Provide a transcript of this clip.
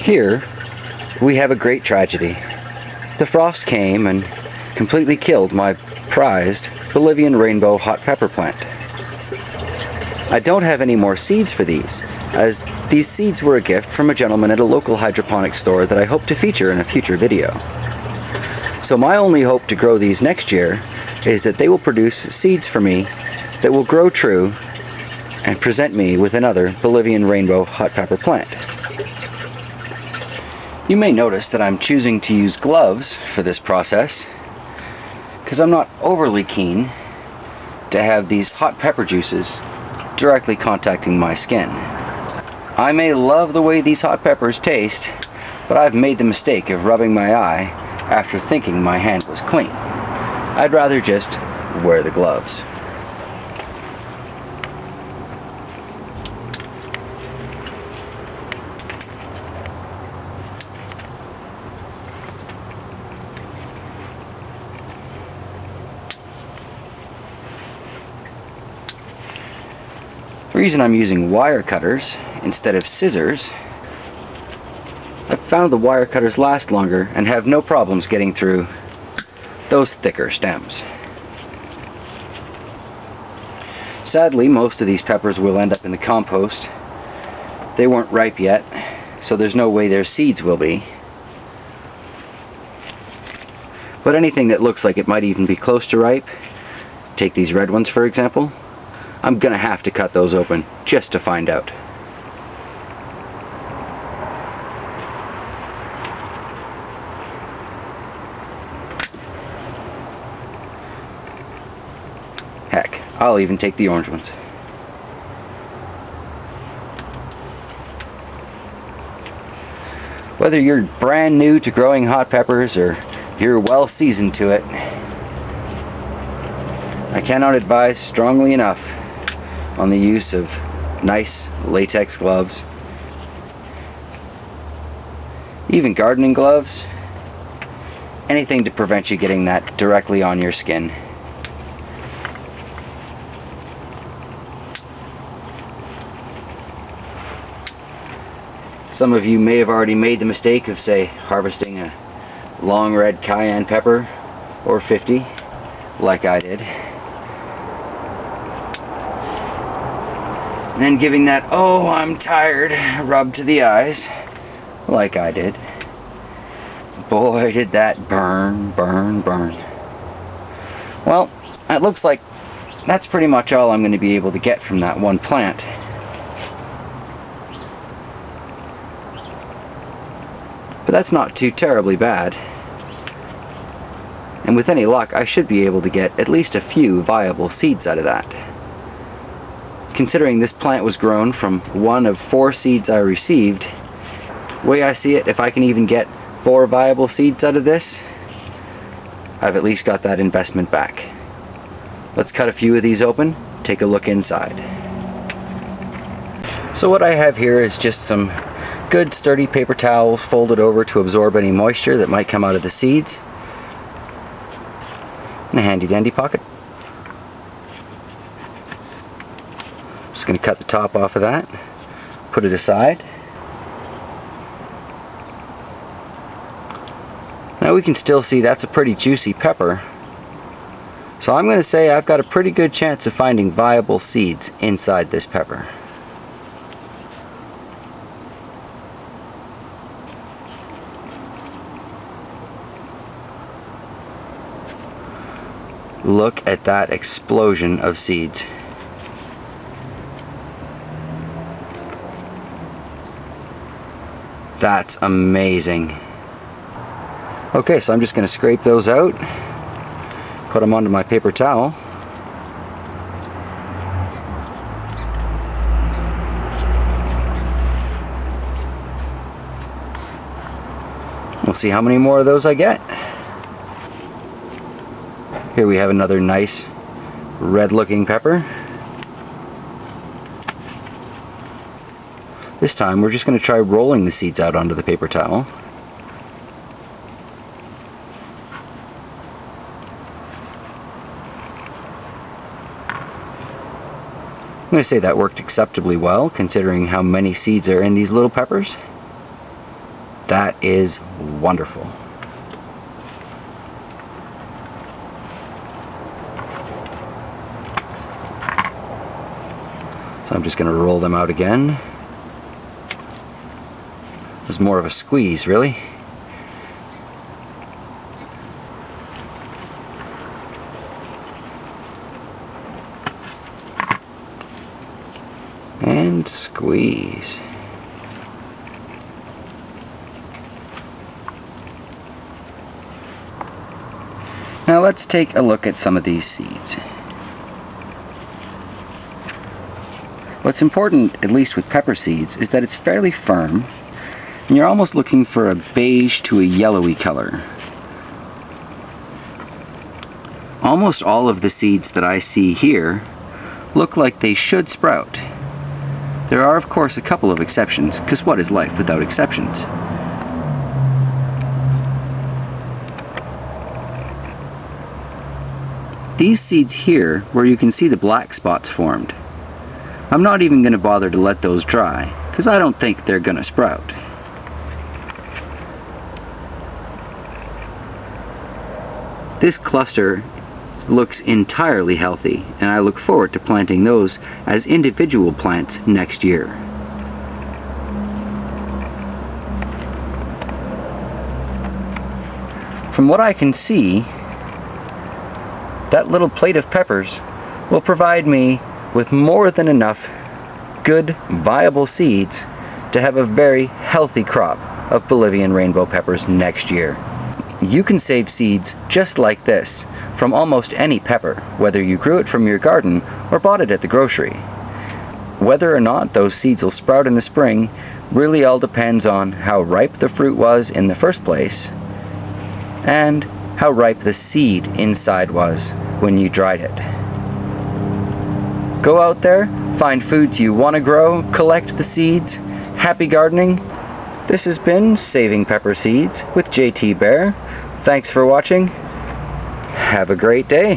Here, we have a great tragedy. The frost came and completely killed my prized Bolivian rainbow hot pepper plant. I don't have any more seeds for these, as these seeds were a gift from a gentleman at a local hydroponic store that I hope to feature in a future video. So my only hope to grow these next year is that they will produce seeds for me that will grow true and present me with another Bolivian rainbow hot pepper plant. You may notice that I'm choosing to use gloves for this process because I'm not overly keen to have these hot pepper juices directly contacting my skin. I may love the way these hot peppers taste, but I've made the mistake of rubbing my eye after thinking my hand was clean. I'd rather just wear the gloves. The reason I'm using wire cutters instead of scissors, I've found the wire cutters last longer and have no problems getting through those thicker stems. Sadly, most of these peppers will end up in the compost. They weren't ripe yet, so there's no way their seeds will be. But anything that looks like it might even be close to ripe, take these red ones for example, I'm gonna have to cut those open just to find out. Heck, I'll even take the orange ones. Whether you're brand new to growing hot peppers or you're well seasoned to it, I cannot advise strongly enough on the use of nice latex gloves, even gardening gloves, anything to prevent you getting that directly on your skin. Some of you may have already made the mistake of, say, harvesting a long red cayenne pepper or 50, like I did, and then giving that "oh, I'm tired" rub to the eyes, like I did. Boy, did that burn, burn, burn. Well, it looks like that's pretty much all I'm going to be able to get from that one plant. But that's not too terribly bad. And with any luck, I should be able to get at least a few viable seeds out of that. Considering this plant was grown from one of 4 seeds I received, the way I see it, if I can even get 4 viable seeds out of this, I've at least got that investment back. Let's cut a few of these open, take a look inside. So what I have here is just some good sturdy paper towels folded over to absorb any moisture that might come out of the seeds, and a handy dandy pocket. Just going to cut the top off of that, put it aside. Now we can still see that's a pretty juicy pepper, so I'm going to say I've got a pretty good chance of finding viable seeds inside this pepper. Look at that explosion of seeds. That's amazing. Okay, so I'm just going to scrape those out, put them onto my paper towel. We'll see how many more of those I get. Here we have another nice red looking pepper. This time we're just going to try rolling the seeds out onto the paper towel. I'm going to say that worked acceptably well considering how many seeds are in these little peppers. That is wonderful. So I'm just going to roll them out again. It was more of a squeeze, really. And squeeze. Now let's take a look at some of these seeds. What's important, at least with pepper seeds, is that it's fairly firm, and you're almost looking for a beige to a yellowy color. Almost all of the seeds that I see here look like they should sprout. There are, of course, a couple of exceptions, because what is life without exceptions? These seeds here, where you can see the black spots formed, I'm not even going to bother to let those dry, because I don't think they're going to sprout. This cluster looks entirely healthy, and I look forward to planting those as individual plants next year. From what I can see, that little plate of peppers will provide me with more than enough good, viable seeds to have a very healthy crop of Bolivian rainbow peppers next year. You can save seeds just like this from almost any pepper, whether you grew it from your garden or bought it at the grocery. Whether or not those seeds will sprout in the spring really all depends on how ripe the fruit was in the first place and how ripe the seed inside was when you dried it. Go out there, find foods you want to grow, collect the seeds. Happy gardening. This has been Saving Pepper Seeds with JT Bear. Thanks for watching. Have a great day.